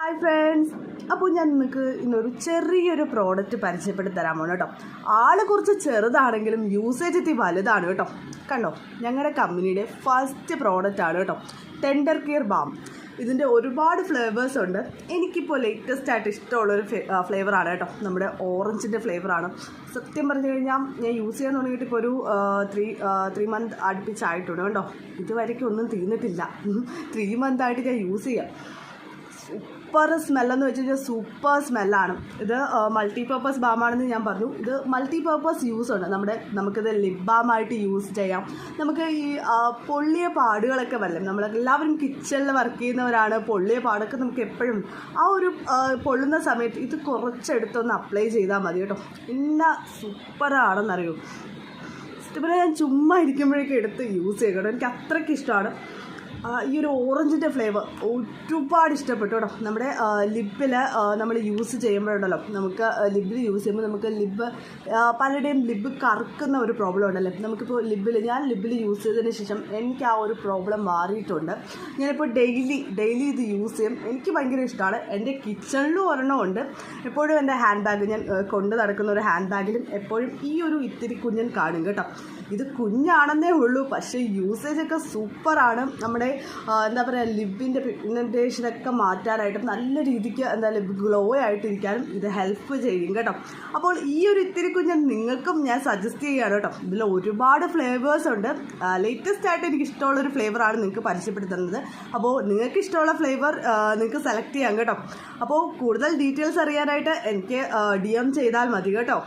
Hi friends, അപ്പോൾ ഞാൻ നിങ്ങൾക്ക് ഇന്നൊരു ചെറിയൊരു പ്രോഡക്റ്റ് പരിചയപ്പെടുത്തി തരാൻ പോകണം കേട്ടോ. ആൾ കുറച്ച് ചെറുതാണെങ്കിലും യൂസേജ് എത്തി വലുതാണ് കേട്ടോ. കണ്ടോ, ഞങ്ങളുടെ കമ്പനിയുടെ ഫസ്റ്റ് പ്രോഡക്റ്റാണ് കേട്ടോ, ടെൻഡർ കെയർ ബാം. ഇതിൻ്റെ ഒരുപാട് ഫ്ലേവേഴ്സ് ഉണ്ട്. എനിക്കിപ്പോൾ ലേറ്റസ്റ്റ് ആയിട്ട് ഇഷ്ടമുള്ളൊരു ഫ്ലേവറാണ് കേട്ടോ, നമ്മുടെ ഓറഞ്ചിൻ്റെ ഫ്ലേവറാണ്. സത്യം പറഞ്ഞു കഴിഞ്ഞാൽ ഞാൻ യൂസ് ചെയ്യാൻ തുടങ്ങിയിട്ട് ഇപ്പോൾ ഒരു ത്രീ മന്ത് അടുപ്പിച്ചായിട്ടുണ്ട് കേട്ടോ. ഇതുവരെയ്ക്കും ഒന്നും തീർന്നിട്ടില്ല. 3 മന്തായിട്ട് ഞാൻ യൂസ് ചെയ്യാം. സൂപ്പർ സ്മെല്ലെന്ന് വെച്ച് കഴിഞ്ഞാൽ സൂപ്പർ സ്മെല്ലാണ്. ഇത് മൾട്ടിപർപ്പസ് ബാമാണെന്ന് ഞാൻ പറഞ്ഞു. ഇത് മൾട്ടിപർപ്പസ് യൂസ് ഉണ്ട്. നമുക്കിത് ലിപ് ബാമായിട്ട് യൂസ് ചെയ്യാം. നമുക്ക് ഈ പൊള്ളിയ പാടുകളൊക്കെ വരില്ലേ, നമ്മളെല്ലാവരും കിച്ചണിൽ വർക്ക് ചെയ്യുന്നവരാണ്. പൊള്ളിയ പാടൊക്കെ നമുക്ക് എപ്പോഴും ആ ഒരു പൊള്ളുന്ന സമയത്ത് ഇത് കുറച്ചെടുത്തൊന്ന് അപ്ലൈ ചെയ്താൽ മതി കേട്ടോ. എന്നാ സൂപ്പറാണെന്നറിയൂ. ഇതുപോലെ ഞാൻ ചുമ്മാ ഇരിക്കുമ്പോഴേക്കും എടുത്ത് യൂസ് ചെയ്യും കേട്ടോ. എനിക്ക് അത്രയ്ക്ക് ഇഷ്ടമാണ് ഈ ഒരു ഓറഞ്ചിൻ്റെ ഫ്ലേവർ. ഒരുപാട് ഇഷ്ടപ്പെട്ടു കേട്ടോ. നമ്മുടെ ലിപ്പിൽ നമ്മൾ യൂസ് ചെയ്യുമ്പോഴുണ്ടല്ലോ, നമുക്ക് ലിപ്പിൽ യൂസ് ചെയ്യുമ്പോൾ നമുക്ക് പലരുടെയും ലിപ്പ് കറുക്കുന്ന ഒരു പ്രോബ്ലം ഉണ്ടല്ലോ. നമുക്കിപ്പോൾ ഞാൻ ലിപ്പിൽ യൂസ് ചെയ്തതിന് ശേഷം എനിക്ക് ആ ഒരു പ്രോബ്ലം മാറിയിട്ടുണ്ട്. ഞാനിപ്പോൾ ഡെയിലി ഇത് യൂസ് ചെയ്യും. എനിക്ക് ഭയങ്കര ഇഷ്ടമാണ്. എൻ്റെ കിച്ചണിലും ഒരെണ്ണം ഉണ്ട്. എപ്പോഴും എൻ്റെ ഹാൻഡ് ബാഗ്, ഞാൻ കൊണ്ട് നടക്കുന്ന ഒരു ഹാൻഡ് ബാഗിലും എപ്പോഴും ഈ ഒരു ഇത്തിരി കുഞ്ഞൻ കാണും കേട്ടോ. ഇത് കുഞ്ഞാണെന്നേ ഉള്ളൂ, പക്ഷേ യൂസേജൊക്കെ സൂപ്പറാണ്. നമ്മുടെ എന്താ പറയുക, ലിപ്പിൻ്റെ പിഗ്മെൻറ്റേഷനൊക്കെ മാറ്റാനായിട്ടും നല്ല രീതിക്ക് ലിപ്പ് ഗ്ലോ ആയിട്ടിരിക്കാനും ഇത് ഹെൽപ്പ് ചെയ്യും കേട്ടോ. അപ്പോൾ ഈ ഒരു ഇത്തിരി കുഞ്ഞൻ നിങ്ങൾക്കും ഞാൻ സജസ്റ്റ് ചെയ്യുകയാണ് കേട്ടോ. ഇതിൽ ഒരുപാട് ഫ്ലേവേഴ്സ് ഉണ്ട്. ലേറ്റസ്റ്റ് ആയിട്ട് എനിക്ക് ഇഷ്ടമുള്ളൊരു ഫ്ലേവറാണ് നിങ്ങൾക്ക് പരിചയപ്പെടുത്തുന്നത്. അപ്പോൾ നിങ്ങൾക്ക് ഇഷ്ടമുള്ള ഫ്ലേവർ നിങ്ങൾക്ക് സെലക്ട് ചെയ്യാം കേട്ടോ. അപ്പോൾ കൂടുതൽ ഡീറ്റെയിൽസ് അറിയാനായിട്ട് എനിക്ക് DM ചെയ്താൽ മതി കേട്ടോ.